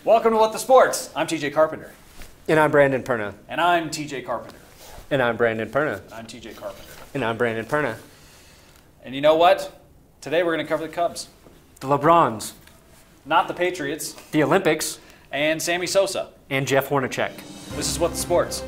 Welcome to What the Sports. I'm TJ Carpenter. And I'm Brandon Perna. And I'm TJ Carpenter. And I'm Brandon Perna. I'm TJ Carpenter. And I'm Brandon Perna. And you know what? Today we're going to cover the Cubs. The LeBrons. Not the Patriots. The Olympics. And Sammy Sosa. And Jeff Hornacek. This is What the Sports.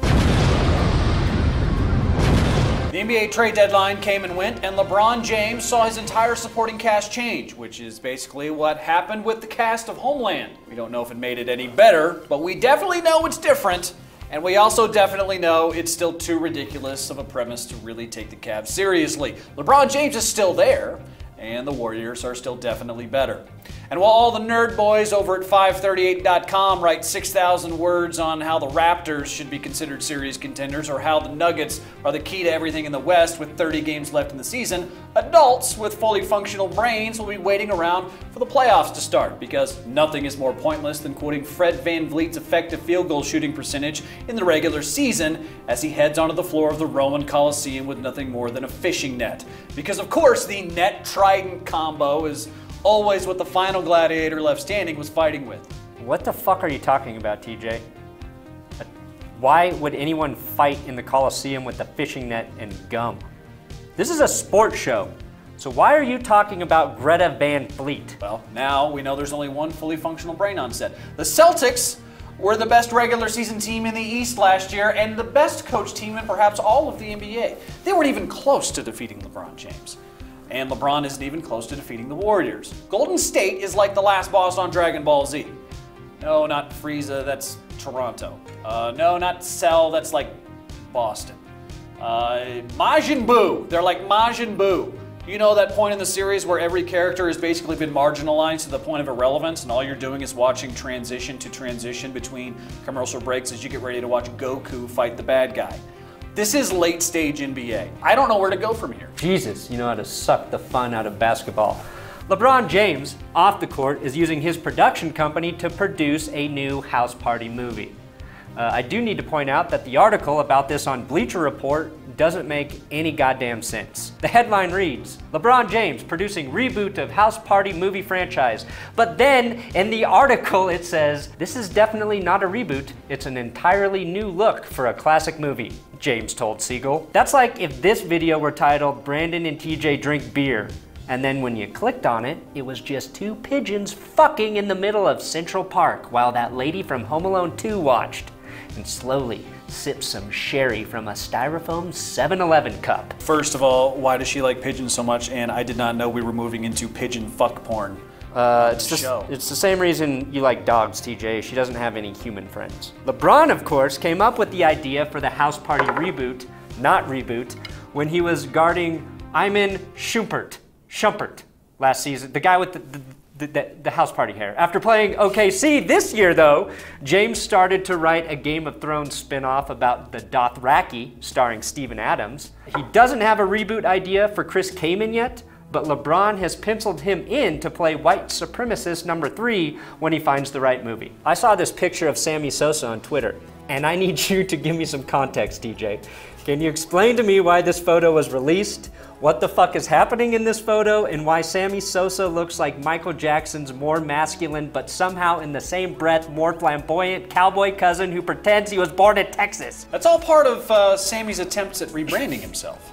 The NBA trade deadline came and went, and LeBron James saw his entire supporting cast change, which is basically what happened with the cast of Homeland. We don't know if it made it any better, but we definitely know it's different, and we also definitely know it's still too ridiculous of a premise to really take the Cavs seriously. LeBron James is still there, and the Warriors are still definitely better. And while all the nerd boys over at 538.com write 6,000 words on how the Raptors should be considered serious contenders or how the Nuggets are the key to everything in the West with 30 games left in the season, adults with fully functional brains will be waiting around for the playoffs to start because nothing is more pointless than quoting Fred VanVleet's effective field goal shooting percentage in the regular season as he heads onto the floor of the Roman Coliseum with nothing more than a fishing net. Because of course the net-trident combo is always what the final gladiator left standing was fighting with. What the fuck are you talking about, TJ? Why would anyone fight in the Coliseum with a fishing net and gum? This is a sports show, so why are you talking about Greta Van Fleet? Well, now we know there's only one fully functional brain on set. The Celtics were the best regular season team in the East last year and the best coach team in perhaps all of the NBA. They weren't even close to defeating LeBron James. And LeBron isn't even close to defeating the Warriors. Golden State is like the last boss on Dragon Ball Z. No, not Frieza, that's Toronto. No, not Cell, that's like Boston. Majin Buu, they're like Majin Buu. You know that point in the series where every character has basically been marginalized to the point of irrelevance and all you're doing is watching transition to transition between commercial breaks as you get ready to watch Goku fight the bad guy. This is late stage NBA. I don't know where to go from here. Jesus, you know how to suck the fun out of basketball. LeBron James, off the court, is using his production company to produce a new house party movie. I do need to point out that the article about this on Bleacher Report doesn't make any goddamn sense. The headline reads, LeBron James producing reboot of house party movie franchise. But then in the article it says, this is definitely not a reboot, it's an entirely new look for a classic movie, James told Siegel. That's like if this video were titled Brandon and TJ Drink Beer, and then when you clicked on it, it was just two pigeons fucking in the middle of Central Park while that lady from Home Alone 2 watched and slowly sipped some sherry from a styrofoam 7-Eleven cup. First of all, why does she like pigeons so much? And I did not know we were moving into pigeon fuck porn. It's the same reason you like dogs, TJ. She doesn't have any human friends. LeBron, of course, came up with the idea for the house party reboot, not reboot, when he was guarding Iman Shumpert last season, the guy with the house party hair. After playing OKC this year, though, James started to write a Game of Thrones spin-off about the Dothraki, starring Steven Adams. He doesn't have a reboot idea for Chris Kaman yet, but LeBron has penciled him in to play white supremacist number 3 when he finds the right movie. I saw this picture of Sammy Sosa on Twitter, and I need you to give me some context, TJ. Can you explain to me why this photo was released, what the fuck is happening in this photo, and why Sammy Sosa looks like Michael Jackson's more masculine but somehow in the same breath more flamboyant cowboy cousin who pretends he was born in Texas? That's all part of Sammy's attempts at rebranding himself.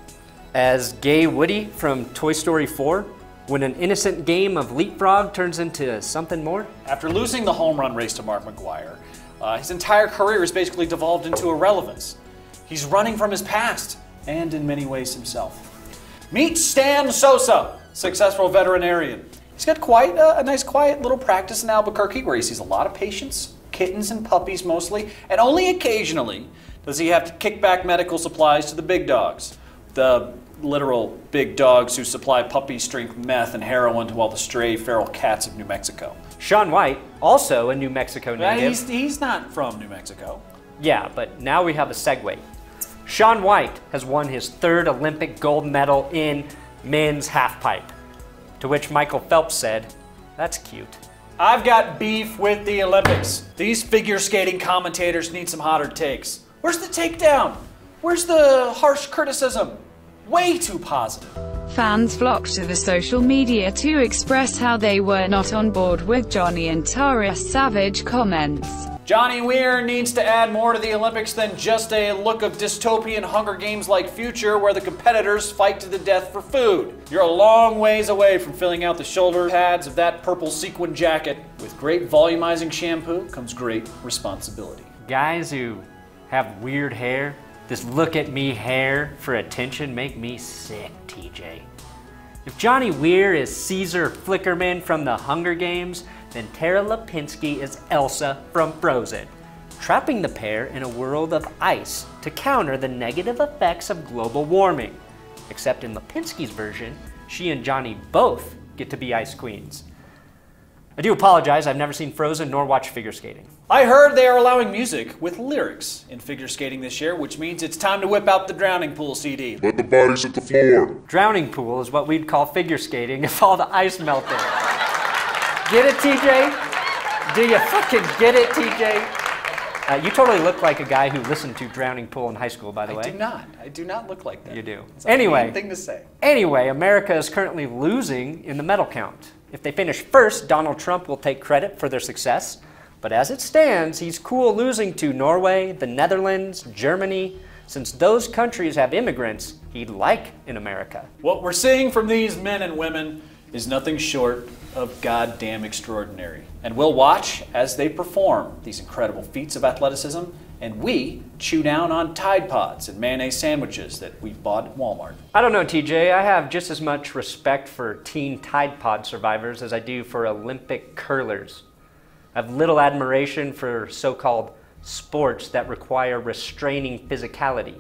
As Gay Woody from Toy Story 4, when an innocent game of leapfrog turns into something more? After losing the home run race to Mark McGwire, his entire career has basically devolved into irrelevance. He's running from his past, and in many ways himself. Meet Stan Sosa, successful veterinarian. He's got quite a nice quiet little practice in Albuquerque where he sees a lot of patients, kittens and puppies mostly, and only occasionally does he have to kick back medical supplies to the big dogs. The literal big dogs who supply puppy-strength meth and heroin to all the stray feral cats of New Mexico. Shaun White, also a New Mexico native. He's not from New Mexico. Yeah, but now we have a segue. Shaun White has won his 3rd Olympic gold medal in men's halfpipe, to which Michael Phelps said, that's cute. I've got beef with the Olympics. These figure skating commentators need some hotter takes. Where's the takedown? Where's the harsh criticism? Way too positive. fans flocked to the social media to express how they were not on board with Johnny and Tara's savage comments. Johnny Weir needs to add more to the Olympics than just a look of dystopian Hunger Games-like future where the competitors fight to the death for food. You're a long ways away from filling out the shoulder pads of that purple sequin jacket. With great volumizing shampoo comes great responsibility. Guys who have weird hair, this look at me hair for attention make me sick, TJ. If Johnny Weir is Caesar Flickerman from the Hunger Games, then Tara Lipinski is Elsa from Frozen, trapping the pair in a world of ice to counter the negative effects of global warming. Except in Lipinski's version, she and Johnny both get to be ice queens. I do apologize, I've never seen Frozen nor watched figure skating. I heard they are allowing music with lyrics in figure skating this year, which means it's time to whip out the Drowning Pool CD. Let the bodies hit the floor. Drowning Pool is what we'd call figure skating if all the ice melted. Get it, TJ? Do you fucking get it, TJ? You totally look like a guy who listened to Drowning Pool in high school, by the way. I do not. I do not look like that. You do. It's anyway, a mean thing to say. Anyway, America is currently losing in the medal count. If they finish first, Donald Trump will take credit for their success. But as it stands, he's cool losing to Norway, the Netherlands, Germany, since those countries have immigrants he'd like in America. What we're seeing from these men and women is nothing short of goddamn extraordinary. And we'll watch as they perform these incredible feats of athleticism, and we chew down on Tide Pods and mayonnaise sandwiches that we bought at Walmart. I don't know, TJ. I have just as much respect for teen Tide Pod survivors as I do for Olympic curlers. I have little admiration for so-called sports that require restraining physicality.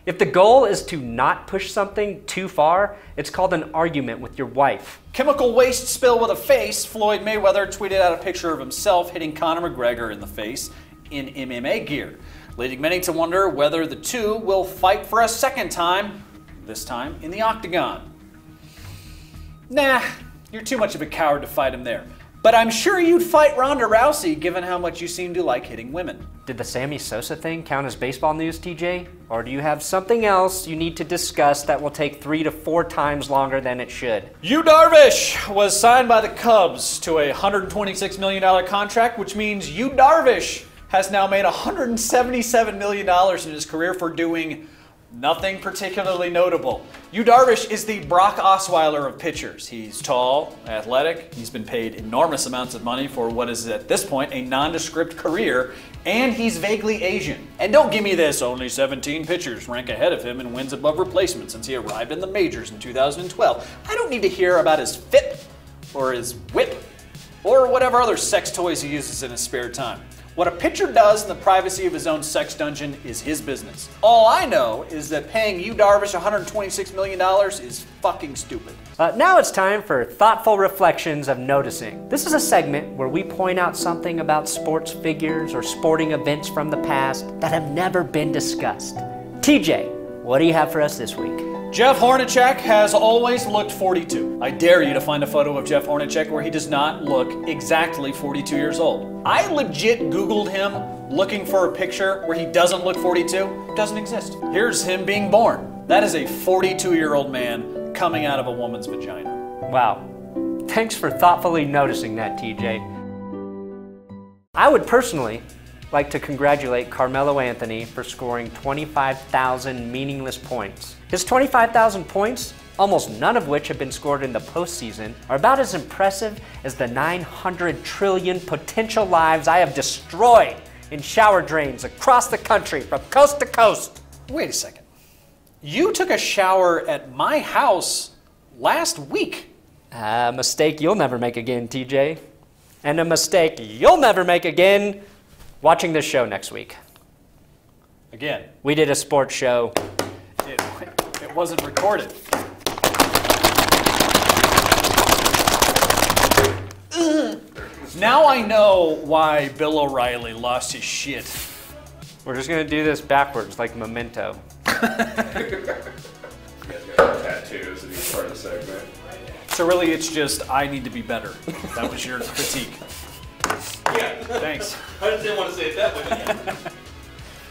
If the goal is to not push something too far, it's called an argument with your wife. Chemical waste spill with a face. Floyd Mayweather tweeted out a picture of himself hitting Conor McGregor in the face in MMA gear, leading many to wonder whether the two will fight for a second time, this time in the octagon. Nah, you're too much of a coward to fight him there. But I'm sure you'd fight Ronda Rousey given how much you seem to like hitting women. Did the Sammy Sosa thing count as baseball news, TJ? Or do you have something else you need to discuss that will take 3 to 4 times longer than it should? Yu Darvish was signed by the Cubs to a $126 million contract, which means Yu Darvish has now made $177 million in his career for doing nothing particularly notable. Yu Darvish is the Brock Osweiler of pitchers. He's tall, athletic, he's been paid enormous amounts of money for what is at this point a nondescript career, and he's vaguely Asian. And don't give me this, only 17 pitchers rank ahead of him in wins above replacement since he arrived in the majors in 2012. I don't need to hear about his FIP, or his whip, or whatever other sex toys he uses in his spare time. What a pitcher does in the privacy of his own sex dungeon is his business. All I know is that paying Yu Darvish $126 million is fucking stupid. Now it's time for Thoughtful Reflections of Noticing. This is a segment where we point out something about sports figures or sporting events from the past that have never been discussed. TJ, what do you have for us this week? Jeff Hornacek has always looked 42. I dare you to find a photo of Jeff Hornacek where he does not look exactly 42 years old. I legit Googled him looking for a picture where he doesn't look 42. It doesn't exist. Here's him being born. That is a 42-year-old man coming out of a woman's vagina. Wow. Thanks for thoughtfully noticing that, TJ. I would personally like to congratulate Carmelo Anthony for scoring 25,000 meaningless points. His 25,000 points, almost none of which have been scored in the postseason, are about as impressive as the 900 trillion potential lives I have destroyed in shower drains across the country from coast to coast. Wait a second. You took a shower at my house last week. A mistake you'll never make again, TJ. And a mistake you'll never make again watching this show next week. Again. We did a sports show. It wasn't recorded. Now I know why Bill O'Reilly lost his shit. We're just gonna do this backwards like Memento. You guys got tattoos in each part of the segment. So really it's just, I need to be better. That was your critique. Yeah. Thanks. I just didn't want to say it that way.